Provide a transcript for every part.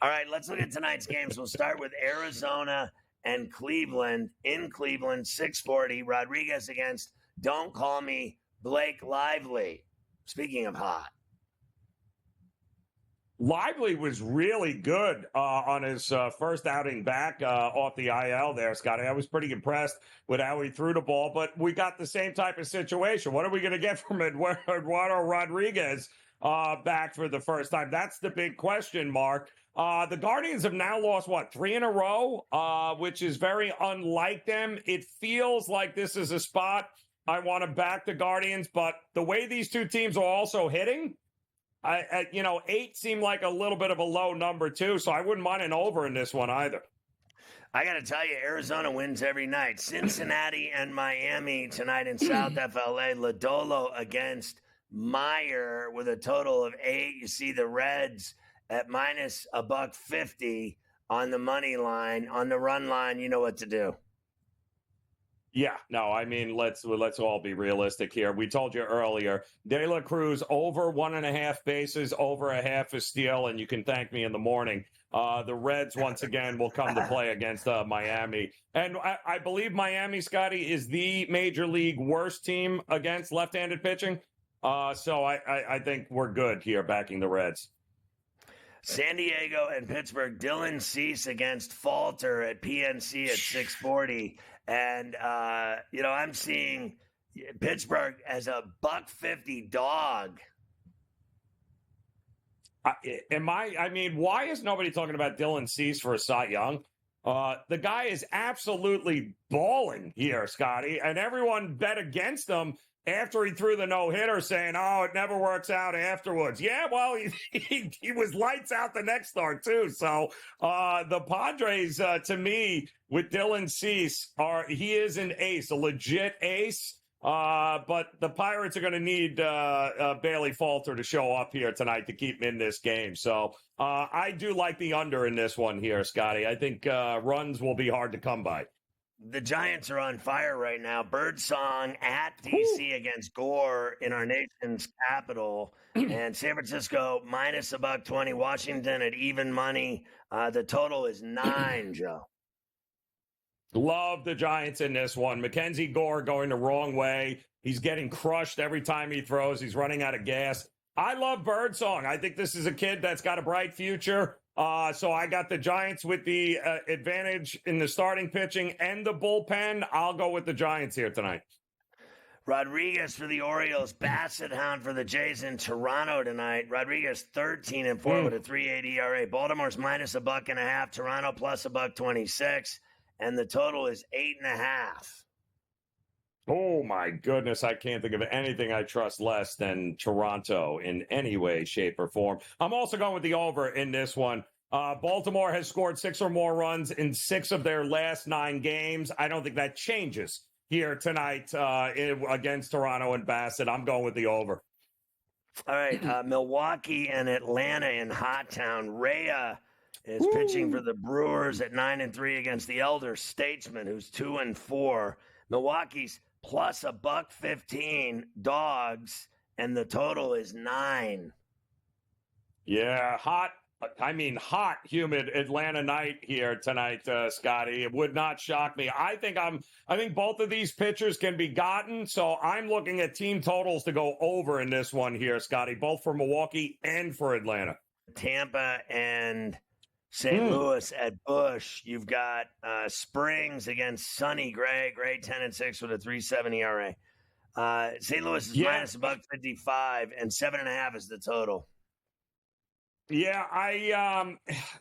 All right, let's look at tonight's games. We'll start with Arizona and Cleveland. In Cleveland, 640. Rodriguez against Don't Call Me Blake Lively. Speaking of hot. Lively was really good on his first outing back off the IL there, Scotty. I was pretty impressed with how he threw the ball, but we got the same type of situation. What are we going to get from Eduardo Rodriguez back for the first time? That's the big question mark. The Guardians have now lost, 3 in a row, which is very unlike them. It feels like this is a spot I want to back the Guardians, but the way these two teams are also hitting, 8 seemed like a little bit of a low number too, so I wouldn't mind an over in this one either. I got to tell you, Arizona wins every night. Cincinnati and Miami tonight in South FLA. Lodolo against Meyer with a total of 8. You see the Reds at minus $1.50 on the money line. On the run line, you know what to do. Yeah, no, I mean, let's all be realistic here. We told you earlier, De La Cruz over 1.5 bases, over a half a steal, and you can thank me in the morning. The Reds, once again, will come to play against Miami. And I believe Miami, Scotty, is the major league worst team against left-handed pitching. So I think we're good here backing the Reds. San Diego and Pittsburgh, Dylan Cease against Falter at PNC at 640. And, I'm seeing Pittsburgh as a $1.50 dog. Why is nobody talking about Dylan Cease for a Cy Young? The guy is absolutely balling here, Scotty, and everyone bet against him after he threw the no-hitter, saying, oh, it never works out afterwards. Yeah, well, he was lights out the next start, too. So the Padres, to me, with Dylan Cease, he is an ace, a legit ace. But the Pirates are going to need Bailey Falter to show up here tonight to keep him in this game. So I do like the under in this one here, Scotty. I think runs will be hard to come by. The Giants are on fire right now. Birdsong at DC against Gore in our nation's capital. And San Francisco minus $1.20. Washington at even money. The total is 9, Joe. Love the Giants in this one. Mackenzie Gore going the wrong way. He's getting crushed every time he throws. He's running out of gas. I love Birdsong. I think this is a kid that's got a bright future. So I got the Giants with the advantage in the starting pitching and the bullpen. I'll go with the Giants here tonight. Rodriguez for the Orioles. Bassett Hound for the Jays in Toronto tonight. Rodriguez 13-4 with a 3.80 ERA. Baltimore's minus $1.50. Toronto plus $1.26. And the total is 8.5. Oh, my goodness. I can't think of anything I trust less than Toronto in any way, shape, or form. I'm also going with the over in this one. Baltimore has scored 6 or more runs in 6 of their last 9 games. I don't think that changes here tonight against Toronto and Bassett. I'm going with the over. All right. Milwaukee and Atlanta in Hot Town. Rhea is pitching for the Brewers at 9-3 against the elder statesman, who's 2-4. Milwaukee's plus $1.15 dogs, and the total is 9. Yeah, hot, humid Atlanta night here tonight, Scotty. It would not shock me. I think both of these pitchers can be gotten, so I'm looking at team totals to go over in this one here, Scotty, both for Milwaukee and for Atlanta. Tampa and St. Louis at Busch. You've got Springs against Sonny Gray. Gray 10-6 with a 3.70 ERA. St. Louis is minus $1.55, and 7.5 is the total. Yeah,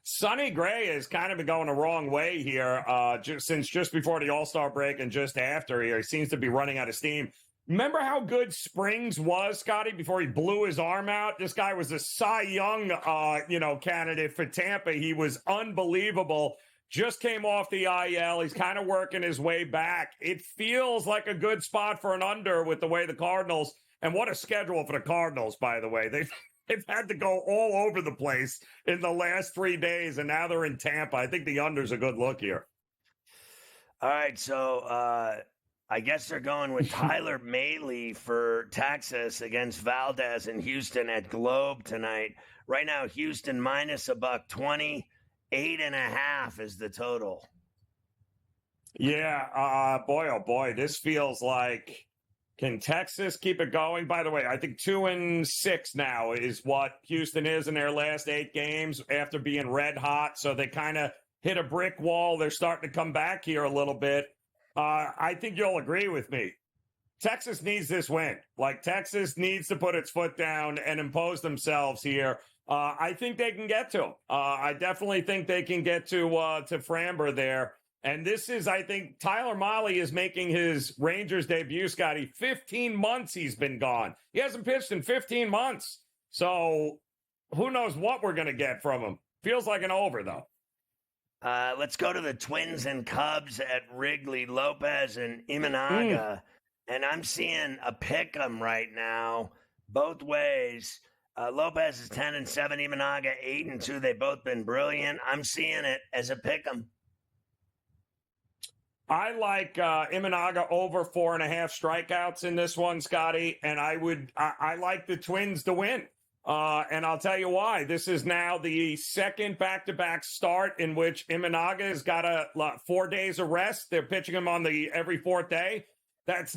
Sonny Gray has kind of been going the wrong way here since just before the All-Star break and just after here. He seems to be running out of steam. Remember how good Springs was, Scotty, before he blew his arm out? This guy was a Cy Young, candidate for Tampa. He was unbelievable. Just came off the IL. He's kind of working his way back. It feels like a good spot for an under with the way the Cardinals, and what a schedule for the Cardinals, by the way. They've had to go all over the place in the last 3 days, and now they're in Tampa. I think the under's a good look here. All right, so I guess they're going with Tyler Mahle for Texas against Valdez in Houston at Globe tonight. Right now, Houston minus $1.20, 8.5 is the total. Yeah, boy, oh boy, this feels like, can Texas keep it going? By the way, I think 2-6 now is what Houston is in their last 8 games after being red hot. So they kind of hit a brick wall. They're starting to come back here a little bit. I think you'll agree with me. Texas needs this win. Like, Texas needs to put its foot down and impose themselves here. I think they can get to them. I definitely think they can get to Framber there. And this is, I think, Tyler Mahle is making his Rangers debut, Scotty. 15 months he's been gone. He hasn't pitched in 15 months. So who knows what we're going to get from him. Feels like an over, though. Let's go to the Twins and Cubs at Wrigley. Lopez and Imanaga. And I'm seeing a pick 'em right now, both ways. Lopez is 10-7, Imanaga 8-2. They've both been brilliant. I'm seeing it as a pick 'em. I like Imanaga over 4.5 strikeouts in this one, Scotty, and I like the Twins to win. And I'll tell you why. This is now the second back-to-back start in which Imanaga has got 4 days of rest. They're pitching him on every 4th day. That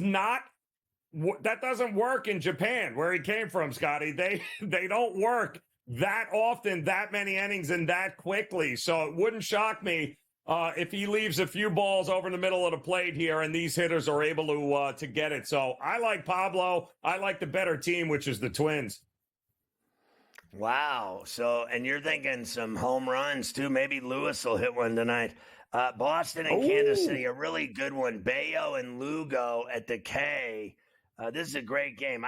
doesn't work in Japan, where he came from, Scotty. They don't work that often, that many innings, and that quickly. So it wouldn't shock me if he leaves a few balls over in the middle of the plate here, and these hitters are able to get it. So I like Pablo. I like the better team, which is the Twins. Wow. So, and you're thinking some home runs, too. Maybe Lewis will hit one tonight. Boston and Kansas City, a really good one. Bayo and Lugo at the K. This is a great game.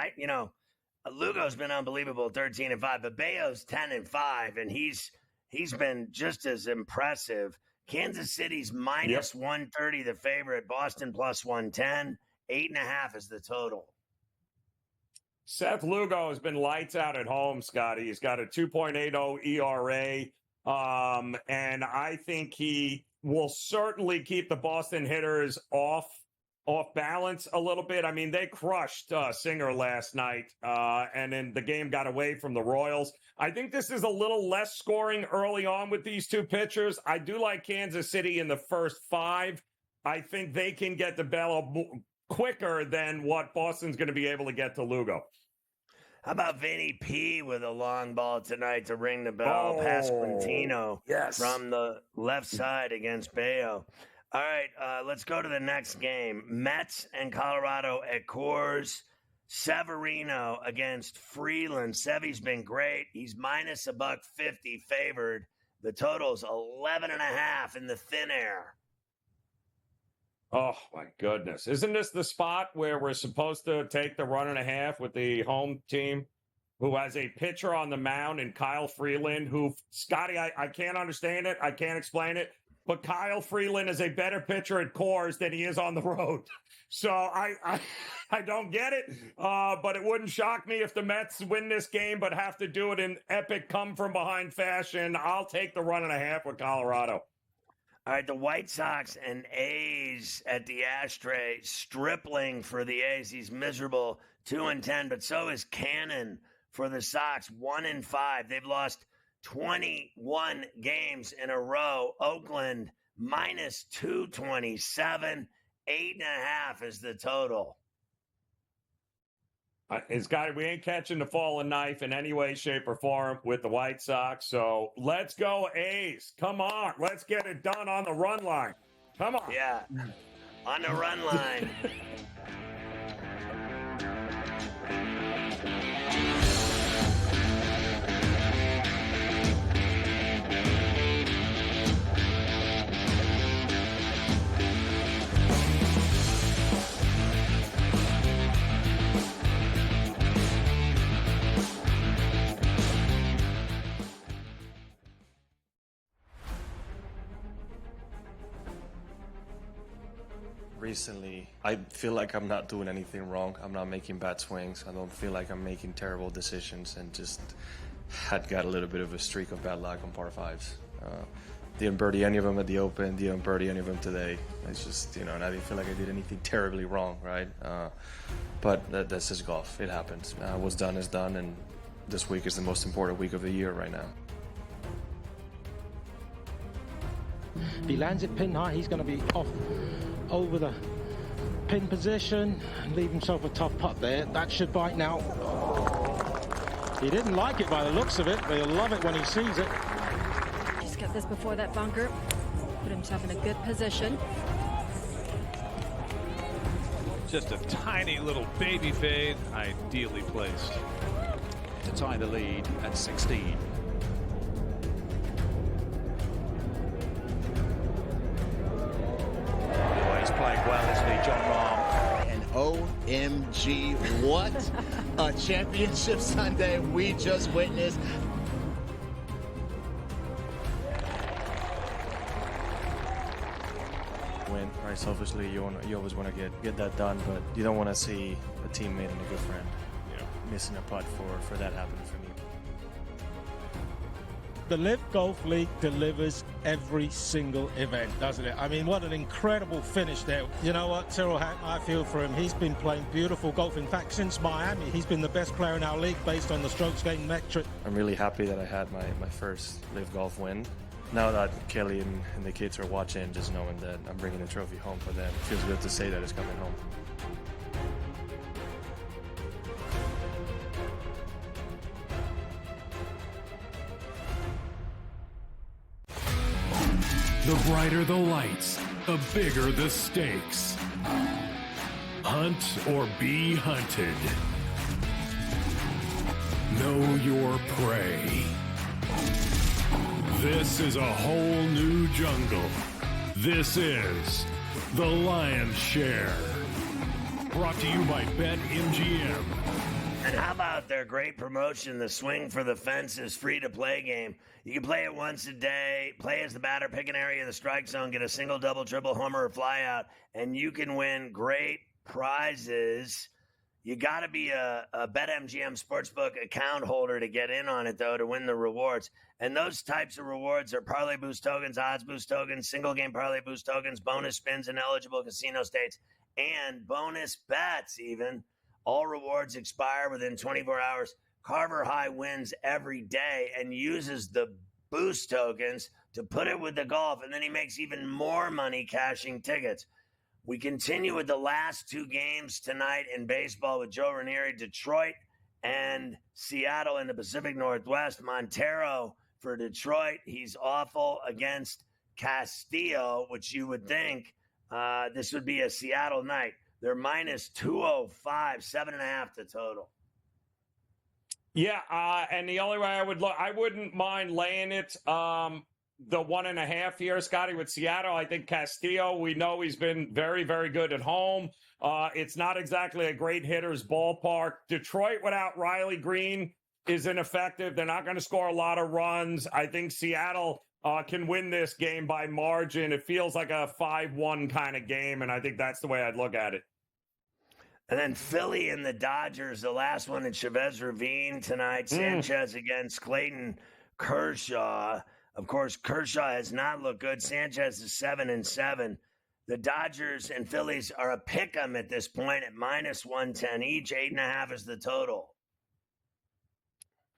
Lugo's been unbelievable, 13-5, but Bayo's 10-5, and he's been just as impressive. Kansas City's minus 130, the favorite. Boston plus 110. 8.5 is the total. Seth Lugo has been lights out at home, Scotty. He's got a 2.80 ERA, and I think he will certainly keep the Boston hitters off balance a little bit. I mean, they crushed Singer last night, and then the game got away from the Royals. I think this is a little less scoring early on with these two pitchers. I do like Kansas City in the first 5. I think they can get to Bello quicker than what Boston's going to be able to get to Lugo. How about Vinny P with a long ball tonight to ring the bell? Pasquantino from the left side against Bayo. All right, let's go to the next game. Mets and Colorado at Coors. Severino against Freeland. Sevy's been great. He's minus $1.50 favored. The total's 11.5 in the thin air. Oh, my goodness. Isn't this the spot where we're supposed to take the 1.5 with the home team who has a pitcher on the mound and Kyle Freeland, who, Scotty, I can't understand it. I can't explain it. But Kyle Freeland is a better pitcher at Coors than he is on the road. So I don't get it. But it wouldn't shock me if the Mets win this game but have to do it in epic come-from-behind fashion. I'll take the 1.5 with Colorado. All right, the White Sox and A's at the Ashtray. Stripling for the A's. He's miserable, 2-10, but so is Cannon for the Sox, 1-5. They've lost 21 games in a row. Oakland, minus 227. 8.5 is the total. We ain't catching the fallen knife in any way, shape, or form with the White Sox. So let's go A's. Come on. Let's get it done on the run line. Come on. Yeah, on the run line. Recently, I feel like I'm not doing anything wrong. I'm not making bad swings. I don't feel like I'm making terrible decisions, and just had got a little bit of a streak of bad luck on par 5s. Didn't birdie any of them at the Open, didn't birdie any of them today. It's just, and I didn't feel like I did anything terribly wrong, right? But that's just golf. It happens. What's done is done, and this week is the most important week of the year right now. If he lands it pin high, he's going to be off over the pin position and leave himself a tough putt there. That should bite now. He didn't like it by the looks of it, but he'll love it when he sees it. Just got this before that bunker. Put himself in a good position. Just a tiny little baby fade, ideally placed. To tie the lead at 16. Oh, he's playing well, isn't he, John Rahm? And OMG, what a championship Sunday we just witnessed. Win, right? Selfishly, you always want to get that done, but you don't want to see a teammate and a good friend, missing a putt for that happening for me. The Live Golf League delivers every single event, doesn't it? I mean, what an incredible finish there. You know what, Cyril Hatton, I feel for him. He's been playing beautiful golf. In fact, since Miami, he's been the best player in our league based on the strokes gained metric. I'm really happy that I had my first Live Golf win. Now that Kelly and the kids are watching, just knowing that I'm bringing the trophy home for them, it feels good to say that it's coming home. The brighter the lights, the bigger the stakes. Hunt or be hunted. Know your prey. This is a whole new jungle. This is The Lion's Share. Brought to you by Bet MGM. And how about their great promotion, the Swing for the Fences free-to-play game? You can play it once a day, play as the batter, pick an area of the strike zone, get a single, double, triple, homer, or flyout, and you can win great prizes. You got to be a Bet MGM Sportsbook account holder to get in on it, though, to win the rewards. And those types of rewards are parlay boost tokens, odds boost tokens, single-game parlay boost tokens, bonus spins in eligible casino states, and bonus bets even. All rewards expire within 24 hours. Carver High wins every day and uses the boost tokens to put it with the golf, and then he makes even more money cashing tickets. We continue with the last two games tonight in baseball with Joe Raineri, Detroit and Seattle in the Pacific Northwest. Montero for Detroit. He's awful against Castillo, which you would think this would be a Seattle night. They're minus 205, 7.5 the total. Yeah, and the only way I would look, I wouldn't mind laying it the 1.5 here, Scotty, with Seattle. I think Castillo, we know he's been very, very good at home. It's not exactly a great hitter's ballpark. Detroit without Riley Green is ineffective. They're not going to score a lot of runs. I think Seattle can win this game by margin. It feels like a 5-1 kind of game, and I think that's the way I'd look at it. And then Philly and the Dodgers, the last one in Chavez Ravine tonight. Sanchez against Clayton Kershaw. Of course, Kershaw has not looked good. Sanchez is 7-7. The Dodgers and Phillies are a pick-em at this point at minus 110 each. 8.5 is the total.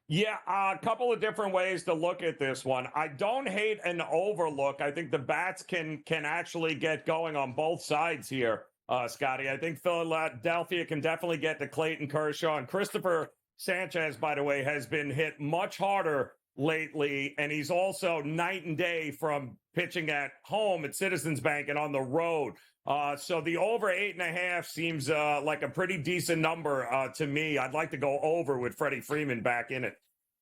Yeah, a couple of different ways to look at this one. I don't hate an overlook. I think the bats can actually get going on both sides here, Scotty. I think Philadelphia can definitely get to Clayton Kershaw. And Christopher Sanchez, by the way, has been hit much harder lately, and he's also night and day from pitching at home at Citizens Bank and on the road. So the over 8.5 seems like a pretty decent number to me. I'd like to go over with Freddie Freeman back in it.